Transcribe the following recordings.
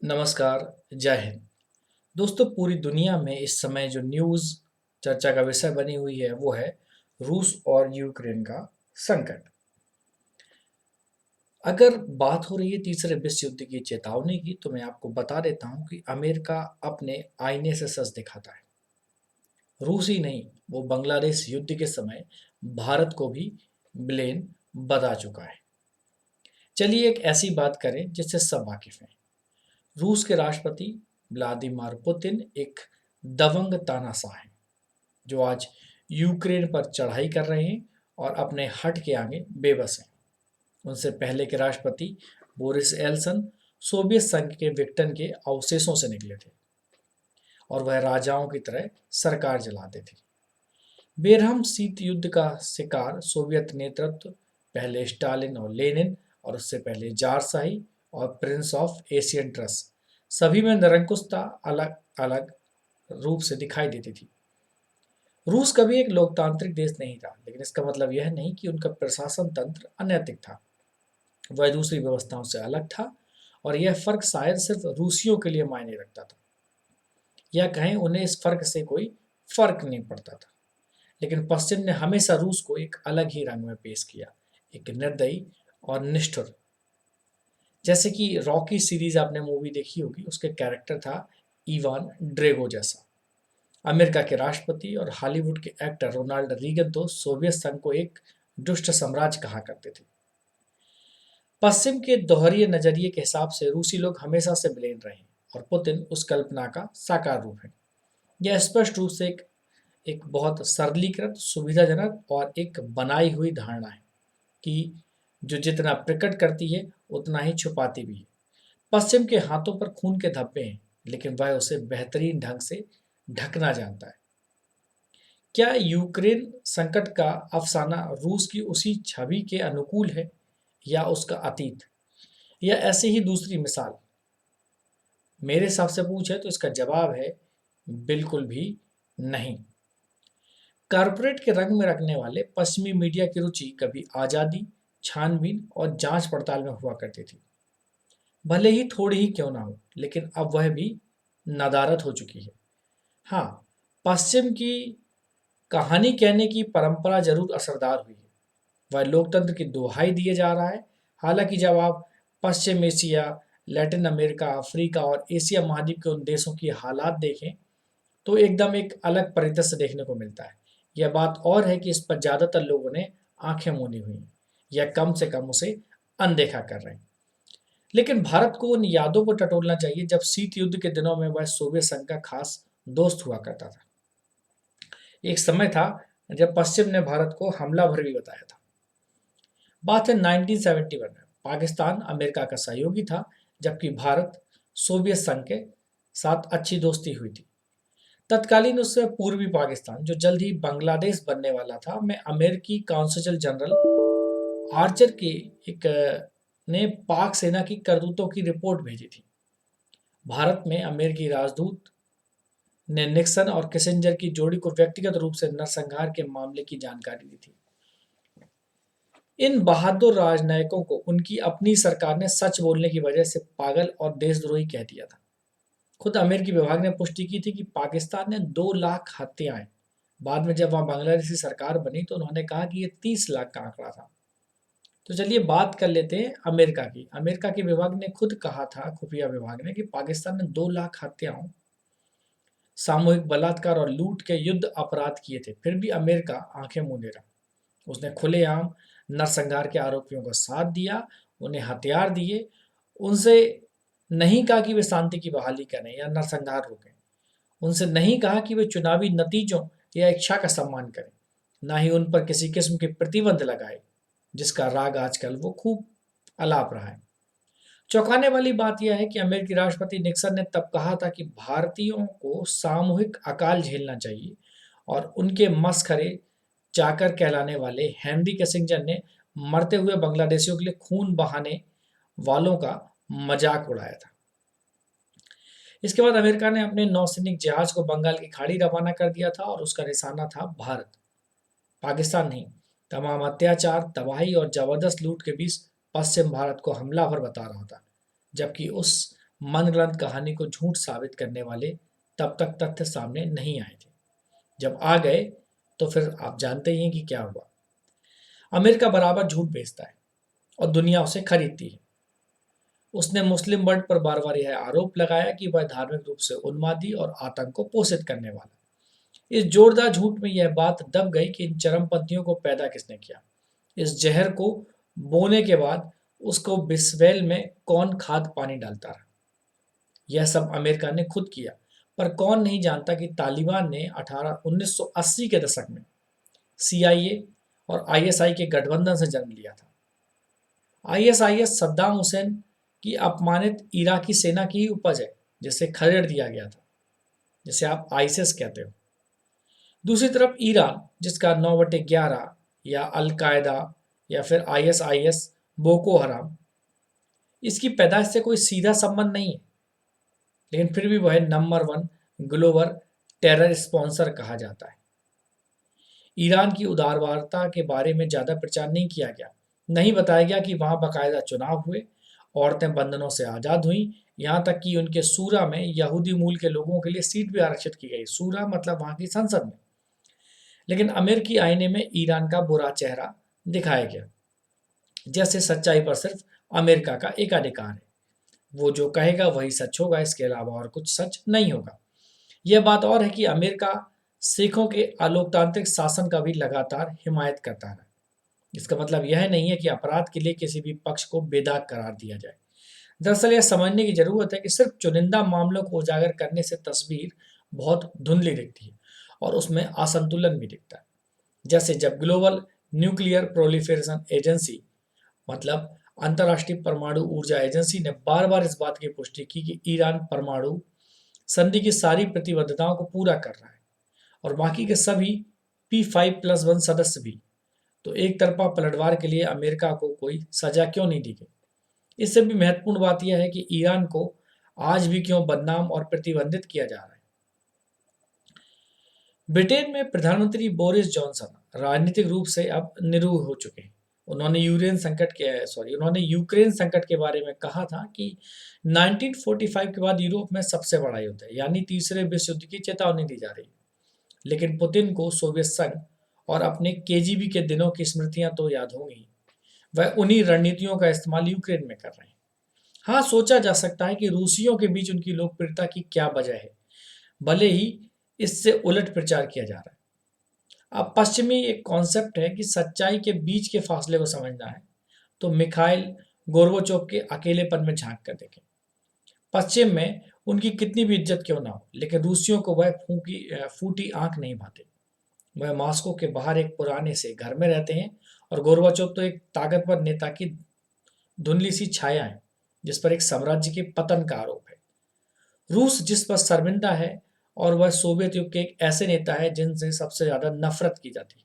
नमस्कार, जय हिंद। दोस्तों, पूरी दुनिया में इस समय जो न्यूज़ चर्चा का विषय बनी हुई है वो है रूस और यूक्रेन का संकट। अगर बात हो रही है तीसरे विश्व युद्ध की चेतावनी की, तो मैं आपको बता देता हूं कि अमेरिका अपने आईने से सच दिखाता है। रूस ही नहीं, वो बांग्लादेश युद्ध के समय भारत को भी ब्लेम बता चुका है। चलिए एक ऐसी बात करें जिससे सब वाकिफ हैं। रूस के राष्ट्रपति व्लादिमीर पुतिन एक दबंग तानाशाह हैं जो आज यूक्रेन पर चढ़ाई कर रहे हैं और अपने हट के आगे बेबस हैं। उनसे पहले के राष्ट्रपति बोरिस एल्सन सोवियत संघ के विघटन के अवशेषों से निकले थे और वह राजाओं की तरह सरकार चलाते थे। बेरहम शीत युद्ध का शिकार सोवियत नेतृत्व, पहले स्टालिन और लेनिन और उससे पहले जारशाही और प्रिंस ऑफ एशियन ट्रस्ट, सभी में निरंकुशता अलग अलग रूप से दिखाई देती थी। रूस कभी एक लोकतांत्रिक देश नहीं था, लेकिन इसका मतलब यह नहीं कि उनका प्रशासन तंत्र अनैतिक था। वह दूसरी व्यवस्थाओं से अलग था और यह फर्क शायद सिर्फ रूसियों के लिए मायने रखता था, या कहें उन्हें इस फर्क से कोई फर्क नहीं पड़ता था। लेकिन पश्चिम ने हमेशा रूस को एक अलग ही रंग में पेश किया, एक निर्दयी और निष्ठुर। जैसे कि रॉकी सीरीज आपने मूवी देखी होगी, उसके कैरेक्टर था इवान ड्रेगो जैसा। अमेरिका के राष्ट्रपति और हॉलीवुड के एक्टर रोनाल्ड रीगन तो सोवियत संघ को एक दुष्ट साम्राज्य कहा करते थे। पश्चिम के दोहरे नजरिए के हिसाब से रूसी लोग हमेशा से ब्लेम रहे हैं और पुतिन उस कल्पना का साकार रूप है। यह स्पष्ट रूप से एक बहुत सरलीकृत, सुविधाजनक और एक बनाई हुई धारणा है कि जो जितना प्रकट करती है उतना ही छुपाती भी है। पश्चिम के हाथों पर खून के धब्बे हैं, लेकिन वह उसे बेहतरीन ढंग से ढकना जानता है। क्या यूक्रेन संकट का अफसाना रूस की उसी छवि के अनुकूल है या उसका अतीत, या ऐसे ही दूसरी मिसाल? मेरे हिसाब से पूछे तो इसका जवाब है बिल्कुल भी नहीं। कारपोरेट के रंग में रखने वाले पश्चिमी मीडिया की रुचि कभी आज़ादी, छानबीन और जांच पड़ताल में हुआ करती थी। भले ही थोड़ी ही क्यों ना हो, लेकिन अब वह भी नदारत हो चुकी है। हाँ, पश्चिम की कहानी कहने की परंपरा जरूर असरदार हुई है। वह लोकतंत्र की दुहाई दिए जा रहा है। हालांकि जब आप पश्चिम एशिया, लैटिन अमेरिका, अफ्रीका और एशिया महाद्वीप के उन देशों की हालात देखें, तो एकदम एक अलग परिदृश्य देखने को मिलता है। यह बात और है कि इस पर ज़्यादातर लोगों ने आंखें मूंदी हुई हैं या कम से कम उसे अनदेखा कर रहे हैं। लेकिन भारत को उन यादों को टटोलना चाहिए जब शीत युद्ध के दिनों में वह सोवियत संघ का खास दोस्त हुआ करता था। एक समय था जब पश्चिम ने भारत को हमलावर भी बताया था। बात है 1971 में। पाकिस्तान अमेरिका का सहयोगी था, जबकि भारत सोवियत संघ के साथ अच्छी दोस्ती हुई थी। तत्कालीन उससे पूर्वी पाकिस्तान, जो जल्द ही बांग्लादेश बनने वाला था, में अमेरिकी काउंसिल जनरल आर्चर के एक ने पाक सेना की करतूतों की रिपोर्ट भेजी थी। भारत में अमेरिकी राजदूत ने निक्सन और किसिंजर की जोड़ी को व्यक्तिगत रूप से नरसंहार के मामले की जानकारी दी थी। इन बहादुर राजनयिकों को उनकी अपनी सरकार ने सच बोलने की वजह से पागल और देशद्रोही कह दिया था। खुद अमेरिकी विभाग ने पुष्टि की थी कि पाकिस्तान ने 2 लाख हत्याएं। बाद में जब वहां बांग्लादेश की सरकार बनी तो उन्होंने कहा कि ये 30 लाख का आंकड़ा था। तो चलिए बात कर लेते हैं अमेरिका की। अमेरिका के विभाग ने खुद कहा था, खुफिया विभाग ने, कि पाकिस्तान ने 2 लाख हत्याओं, सामूहिक बलात्कार और लूट के युद्ध अपराध किए थे। फिर भी अमेरिका आंखें मूंदे रहा। उसने खुलेआम नरसंहार के आरोपियों का साथ दिया, उन्हें हथियार दिए, उनसे नहीं कहा कि वे शांति की बहाली करें या नरसंहार रोकें। उनसे नहीं कहा कि वे चुनावी नतीजों या इच्छा का सम्मान करें। ना ही उन पर किसी किस्म के प्रतिबंध लगाए, जिसका राग आजकल वो खूब अलाप रहा है। चौंकाने वाली बात यह है कि अमेरिकी राष्ट्रपति निक्सन ने तब कहा था कि भारतीयों को सामूहिक अकाल झेलना चाहिए, और उनके मसखरे चाकर कहलाने वाले हेनरी किसिंजर ने मरते हुए बांग्लादेशियों के लिए खून बहाने वालों का मजाक उड़ाया था। इसके बाद अमेरिका ने अपने नौसैनिक जहाज को बंगाल की खाड़ी रवाना कर दिया था और उसका निशाना था भारत, पाकिस्तान नहीं। तमाम अत्याचार, तबाही और जबरदस्त लूट के बीच पश्चिम भारत को हमलावर बता रहा था, जबकि उस मनगढ़ंत कहानी को झूठ साबित करने वाले तब तक तथ्य सामने नहीं आए थे। जब आ गए तो फिर आप जानते ही हैं कि क्या हुआ। अमेरिका बराबर झूठ बेचता है और दुनिया उसे खरीदती है। उसने मुस्लिम वर्ल्ड पर बार बार यह आरोप लगाया कि वह धार्मिक रूप से उन्मादी और आतंक को पोषित करने वाला। इस जोरदार झूठ में यह बात दब गई कि इन चरमपंथियों को पैदा किसने किया। इस जहर को बोने के बाद उसको बिस्वेल में कौन खाद पानी डालता रहा। यह सब अमेरिका ने खुद किया, पर कौन नहीं जानता कि तालिबान ने 1980 के दशक में CIA और ISI के गठबंधन से जन्म लिया था। ISIS सद्दाम हुसैन की अपमानित इराकी सेना की ही उपज है, जिसे खदेड़ दिया गया था, जिसे आप आईसिस कहते हो। दूसरी तरफ ईरान, जिसका 9/11 या अल-कायदा या फिर ISIS, बोको हराम, इसकी पैदाइश से कोई सीधा संबंध नहीं है, लेकिन फिर भी वह नंबर 1 ग्लोबल टेरर स्पॉन्सर कहा जाता है। ईरान की उदारवादिता के बारे में ज़्यादा प्रचार नहीं किया गया। नहीं बताया गया कि वहाँ बाकायदा चुनाव हुए, औरतें बंधनों से आज़ाद हुईं, यहाँ तक कि उनके सूरा में यहूदी मूल के लोगों के लिए सीट भी आरक्षित की गई। सूरा मतलब वहाँ की संसद में। लेकिन अमेरिकी आईने में ईरान का बुरा चेहरा दिखाया गया, जैसे सच्चाई पर सिर्फ अमेरिका का एकाधिकार है। वो जो कहेगा वही सच होगा, इसके अलावा और कुछ सच नहीं होगा। यह बात और है कि अमेरिका सिखों के अलोकतांत्रिक शासन का भी लगातार हिमायत करता रहा। इसका मतलब यह नहीं है कि अपराध के लिए किसी भी पक्ष को बेदाग करार दिया जाए। दरअसल यह समझने की जरूरत है कि सिर्फ चुनिंदा मामलों को उजागर करने से तस्वीर बहुत धुंधली दिखती है और उसमें असंतुलन भी दिखता है। जैसे जब ग्लोबल न्यूक्लियर प्रोलिफरेशन एजेंसी, मतलब अंतर्राष्ट्रीय परमाणु ऊर्जा एजेंसी, ने बार बार इस बात की पुष्टि की कि ईरान परमाणु संधि की सारी प्रतिबद्धताओं को पूरा कर रहा है और बाकी के सभी P5+1 सदस्य भी, तो एक तरफा पलटवार के लिए अमेरिका को कोई सजा क्यों नहीं दी गई। इससे भी महत्वपूर्ण बात यह है कि ईरान को आज भी क्यों बदनाम और प्रतिबंधित किया जा रहा है। ब्रिटेन में प्रधानमंत्री बोरिस जॉनसन राजनीतिक रूप से अब निरूह हो चुके हैं। उन्होंने यूक्रेन संकट के बारे में कहा था कि 1945 के बाद यूरोप में सबसे बड़ा युद्ध है, यानी तीसरे विश्व युद्ध की चेतावनी दी जा रही है। लेकिन पुतिन को सोवियत संघ और अपने KGB के दिनों की स्मृतियां तो याद होंगी। वह उन्हीं रणनीतियों का इस्तेमाल यूक्रेन में कर रहे हैं। हाँ, सोचा जा सकता है कि रूसियों के बीच उनकी लोकप्रियता की क्या वजह है, भले ही इससे उलट प्रचार किया जा रहा है। अब पश्चिमी एक कॉन्सेप्ट है कि सच्चाई के बीच के फासले को समझना है, तो मिखाइल गोर्बाचोव के अकेलेपन में झांक कर देखें। पश्चिम में उनकी कितनी भी इज्जत क्यों ना हो, लेकिन रूसियों को वह फूटी आंख नहीं भाते। वह मॉस्को के बाहर एक पुराने से घर में रहते हैं और गोर्बाचोव तो एक ताकतवर नेता की धुंधली सी छाया है, जिस पर एक साम्राज्य के पतन का आरोप है। रूस जिस पर शर्मिंदा है, और वह सोवियत युग के एक ऐसे नेता है जिनसे सबसे ज्यादा नफरत की जाती है।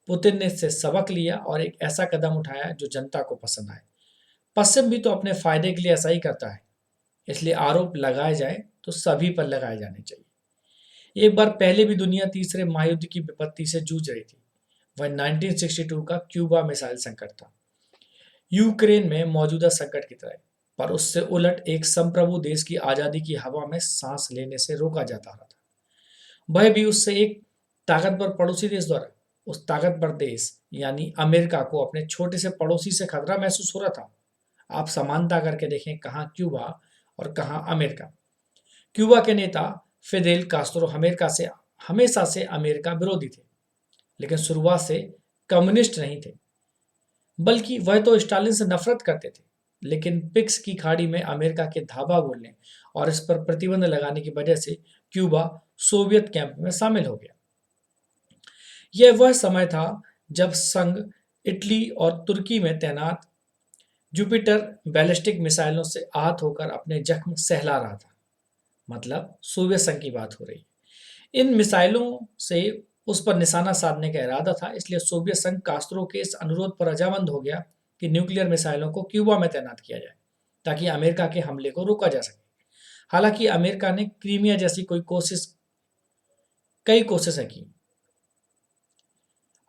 पुतिन ने इससे सबक लिया और एक ऐसा कदम उठाया जो जनता को पसंद आए। पश्चिम भी तो अपने फायदे के लिए ऐसा ही करता है, इसलिए आरोप लगाए जाए तो सभी पर लगाए जाने चाहिए। एक बार पहले भी दुनिया तीसरे महायुद्ध की विपत्ति से जूझ रही थी। वह 1962 का क्यूबा मिसाइल संकट था, यूक्रेन में मौजूदा संकट की तरह, पर उससे उलट एक संप्रभु देश की आजादी की हवा में सांस लेने से रोका जाता रहा था। वह भी उससे एक ताकतवर पड़ोसी देश द्वारा। उस ताकतवर देश यानी अमेरिका को अपने छोटे से पड़ोसी से खतरा महसूस हो रहा था। आप समानता करके देखें, कहाँ क्यूबा और कहाँ अमेरिका। क्यूबा के नेता फिदेल कास्त्रो हमेशा से अमेरिका विरोधी थे, लेकिन शुरुआत से कम्युनिस्ट नहीं थे, बल्कि वह तो स्टालिन से नफरत करते थे। लेकिन पिक्स की खाड़ी में अमेरिका के धावा बोलने और इस पर प्रतिबंध लगाने की वजह से क्यूबा सोवियत कैंप में शामिल हो गया। यह वह समय था जब संघ इटली और तुर्की में तैनात जुपिटर बैलिस्टिक मिसाइलों से आहत होकर अपने जख्म सहला रहा था। मतलब सोवियत संघ की बात हो रही है। इन मिसाइलों से उस पर निशाना साधने का इरादा था, इसलिए सोवियत संघ कास्त्रो के इस अनुरोध पर रजामंद हो गया कि न्यूक्लियर मिसाइलों को क्यूबा में तैनात किया जाए ताकि अमेरिका के हमले को रोका जा सके। हालांकि अमेरिका ने क्रीमिया जैसी कई कोशिशें की।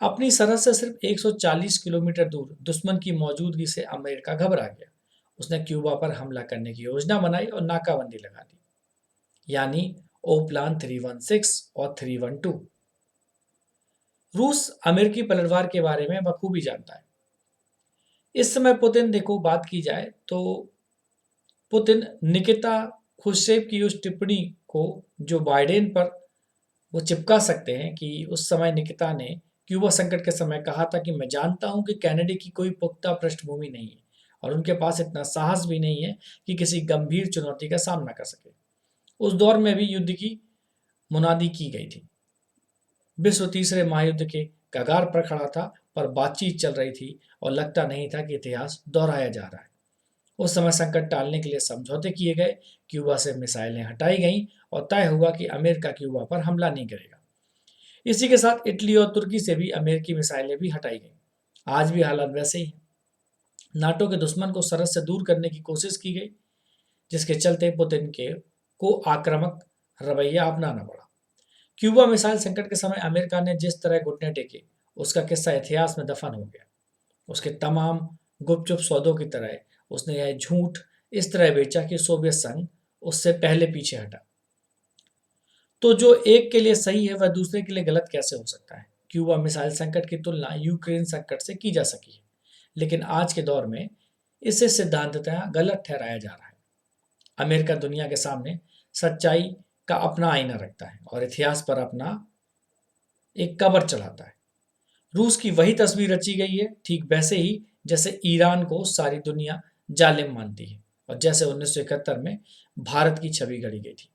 अपनी सरहद से सिर्फ 140 किलोमीटर दूर दुश्मन की मौजूदगी से अमेरिका घबरा गया उसने क्यूबा पर हमला करने की योजना बनाई और नाकाबंदी लगा दी, यानी ओ प्लान 316 और 312। रूस अमेरिकी पलटवार के बारे में बखूबी जानता है। इस समय पुतिन, देखो बात की जाए तो पुतिन निकिता खुश्चेव की उस टिप्पणी को जो बाइडेन पर वो चिपका सकते हैं कि उस समय निकिता ने क्यूबा संकट के समय कहा था कि मैं जानता हूं कि कनाडा की कोई पुख्ता पृष्ठभूमि नहीं है और उनके पास इतना साहस भी नहीं है कि किसी गंभीर चुनौती का सामना कर सके। उस दौर में भी युद्ध की मुनादी की गई थी। विश्व तीसरे महायुद्ध के कगार पर खड़ा था, पर बातचीत चल रही थी और लगता नहीं था कि इतिहास दोहराया जा रहा है। उस समय संकट टालने के लिए समझौते किए गए, क्यूबा से मिसाइलें हटाई गईं और तय हुआ कि अमेरिका क्यूबा पर हमला नहीं करेगा। इसी के साथ इटली और तुर्की से भी अमेरिकी मिसाइलें भी हटाई गईं। आज भी हालात वैसे ही हैं। नाटो के दुश्मन को सरहद से दूर करने की कोशिश की गई, जिसके चलते पुतिन के को आक्रामक रवैया अपनाना पड़ा। क्यूबा मिसाइल संकट के समय अमेरिका ने जिस तरह घुटने टेके, उसका किस्सा इतिहास में दफन हो गया। उसके तमाम गुपचुप सौदों की तरह उसने यह झूठ इस तरह बेचा कि सोवियत संघ उससे पहले पीछे हटा। तो जो एक के लिए सही है वह दूसरे के लिए गलत कैसे हो सकता है? क्यूबा मिसाइल संकट की तुलना यूक्रेन संकट से की जा सकी है, लेकिन आज के दौर में इसे सिद्धांततः गलत ठहराया जा रहा है। अमेरिका दुनिया के सामने सच्चाई का अपना आईना रखता है और इतिहास पर अपना एक कवर चढ़ाता है। रूस की वही तस्वीर रची गई है, ठीक वैसे ही जैसे ईरान को सारी दुनिया जालिम मानती है और जैसे 1971 में भारत की छवि गढ़ी गई थी।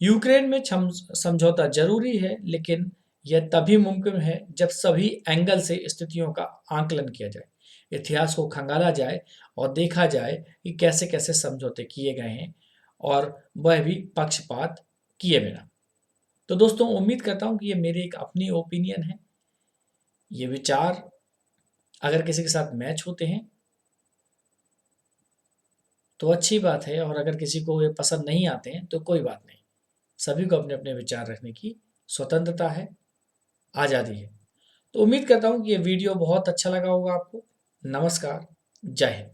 यूक्रेन में समझौता जरूरी है, लेकिन यह तभी मुमकिन है जब सभी एंगल से स्थितियों का आकलन किया जाए, इतिहास को खंगाला जाए और देखा जाए कि कैसे कैसे समझौते किए गए हैं, और वह भी पक्षपात किए बिना। तो दोस्तों, उम्मीद करता हूँ कि ये मेरी एक अपनी ओपिनियन है। ये विचार अगर किसी के साथ मैच होते हैं तो अच्छी बात है, और अगर किसी को ये पसंद नहीं आते हैं तो कोई बात नहीं। सभी को अपने अपने विचार रखने की स्वतंत्रता है, आज़ादी है। तो उम्मीद करता हूँ कि ये वीडियो बहुत अच्छा लगा होगा आपको। नमस्कार, जय हिंद।